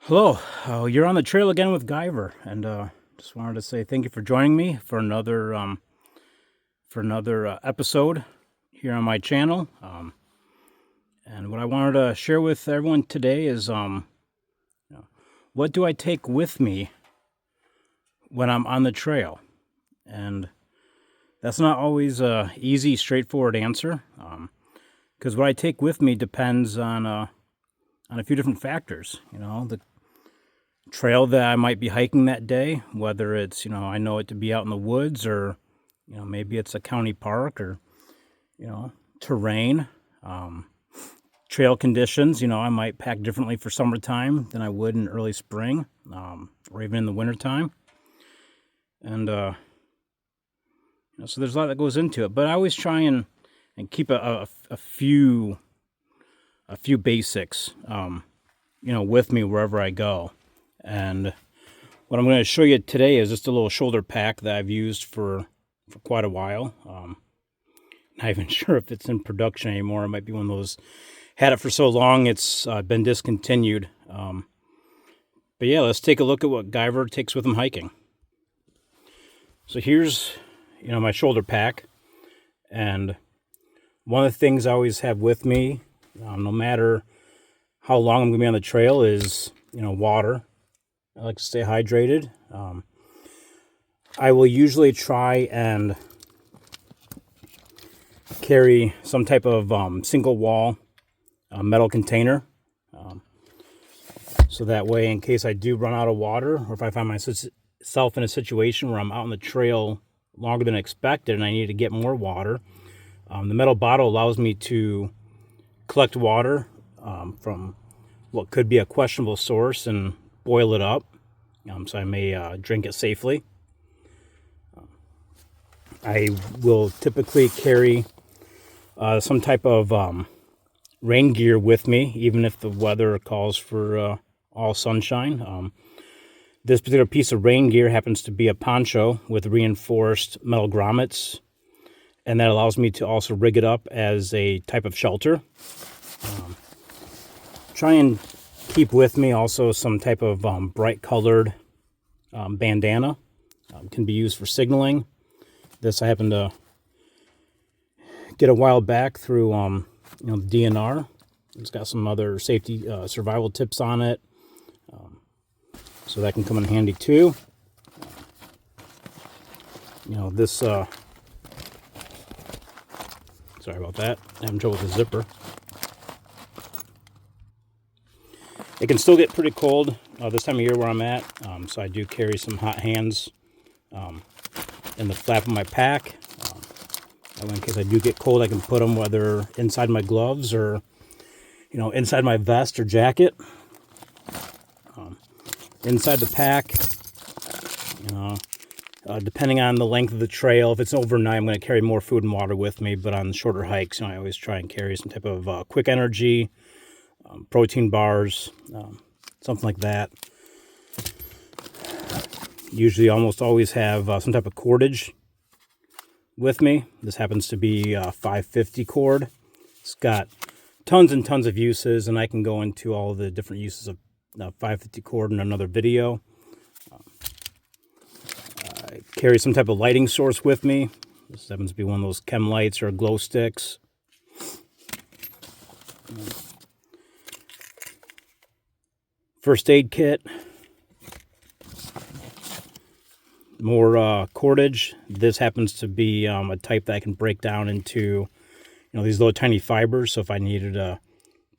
Hello, you're on the trail again with Gyver, and just wanted to say thank you for joining me for another episode here on my channel. And what I wanted to share with everyone today is, what do I take with me when I'm on the trail? And that's not always a easy, straightforward answer, because what I take with me depends on a few different factors. The trail that I might be hiking that day, whether it's, I know it to be out in the woods, or, maybe it's a county park, or, terrain, trail conditions. I might pack differently for summertime than I would in early spring, or even in the wintertime. And, so there's a lot that goes into it, but I always try and keep a few basics, with me wherever I go. And what I'm going to show you today is just a little shoulder pack that I've used for quite a while. Not even sure if it's in production anymore. It might be one of those, had it for so long it's been discontinued. But yeah, let's take a look at what Gyver takes with him hiking. So here's, my shoulder pack. And one of the things I always have with me, no matter how long I'm going to be on the trail, is, water. I like to stay hydrated. I will usually try and carry some type of single wall metal container. So that way, in case I do run out of water, or if I find myself in a situation where I'm out on the trail longer than expected and I need to get more water, the metal bottle allows me to collect water from what could be a questionable source and boil it up, so I may drink it safely. I will typically carry some type of rain gear with me, even if the weather calls for all sunshine. This particular piece of rain gear happens to be a poncho with reinforced metal grommets, and that allows me to also rig it up as a type of shelter. Try and keep with me also some type of bright colored bandana. Can be used for signaling. This I happened to get a while back through the DNR. It's got some other safety survival tips on it, so that can come in handy too. This sorry about that, I'm having trouble with the zipper. It can still get pretty cold this time of year where I'm at, so I do carry some hot hands in the flap of my pack. In case I do get cold, I can put them whether inside my gloves or, inside my vest or jacket. Inside the pack, depending on the length of the trail, if it's overnight, I'm going to carry more food and water with me, but on shorter hikes, I always try and carry some type of quick energy, protein bars, something like that. Usually almost always have some type of cordage with me. This happens to be a 550 cord. It's got tons and tons of uses, and I can go into all the different uses of 550 cord in another video. I carry some type of lighting source with me. This happens to be one of those chem lights or glow sticks. First aid kit, more cordage. This happens to be a type that I can break down into, these little tiny fibers. So if I needed to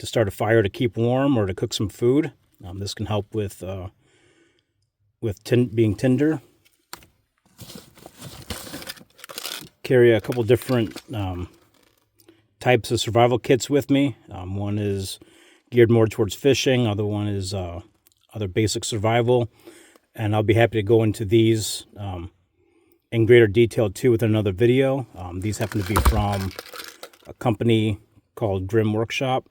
start a fire to keep warm or to cook some food, this can help with being tinder. Carry a couple different types of survival kits with me. One is geared more towards fishing. Other one is other basic survival. And I'll be happy to go into these in greater detail too with another video. These happen to be from a company called Grim Workshop.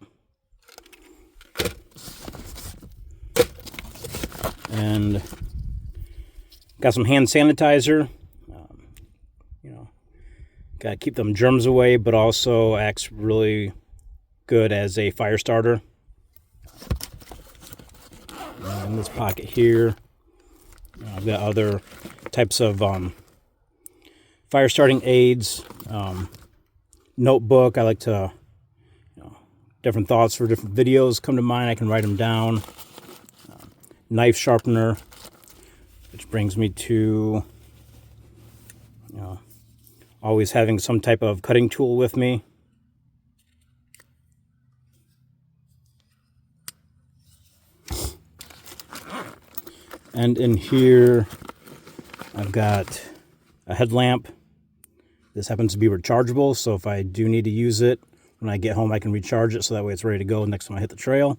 And got some hand sanitizer. Got to keep them germs away, but also acts really good as a fire starter. in this pocket here. I've got other types of fire starting aids, notebook. I like to, different thoughts for different videos come to mind. I can write them down. Knife sharpener, which brings me to, always having some type of cutting tool with me. And in here, I've got a headlamp. This happens to be rechargeable, so if I do need to use it, when I get home I can recharge it so that way it's ready to go next time I hit the trail.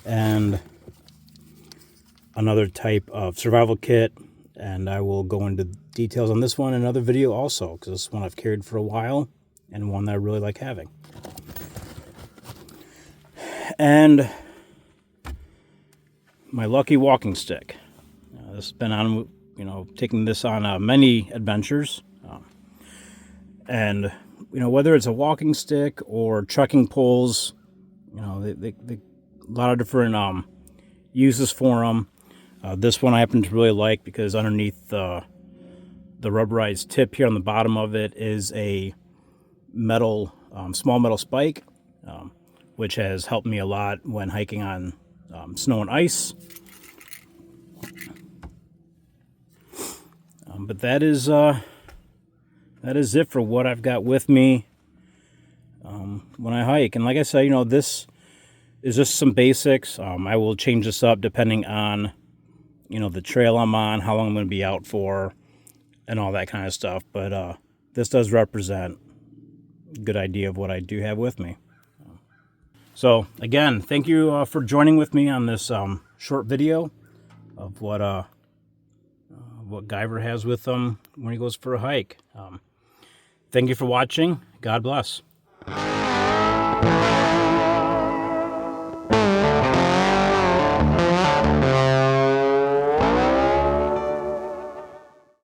And another type of survival kit, and I will go into details on this one in another video also, because this is one I've carried for a while and one that I really like having. And my lucky walking stick. This has been on, taking this on many adventures. And, whether it's a walking stick or trekking poles, a lot of different uses for them. This one I happen to really like because underneath the rubberized tip here on the bottom of it is a metal, small metal spike, which has helped me a lot when hiking on snow and ice. But that is it for what I've got with me when I hike. And like I said, this is just some basics. I will change this up depending on the trail I'm on, how long I'm going to be out for, and all that kind of stuff. But this does represent a good idea of what I do have with me. So again, thank you for joining with me on this short video of what Gyver has with him when he goes for a hike. Thank you for watching. God bless.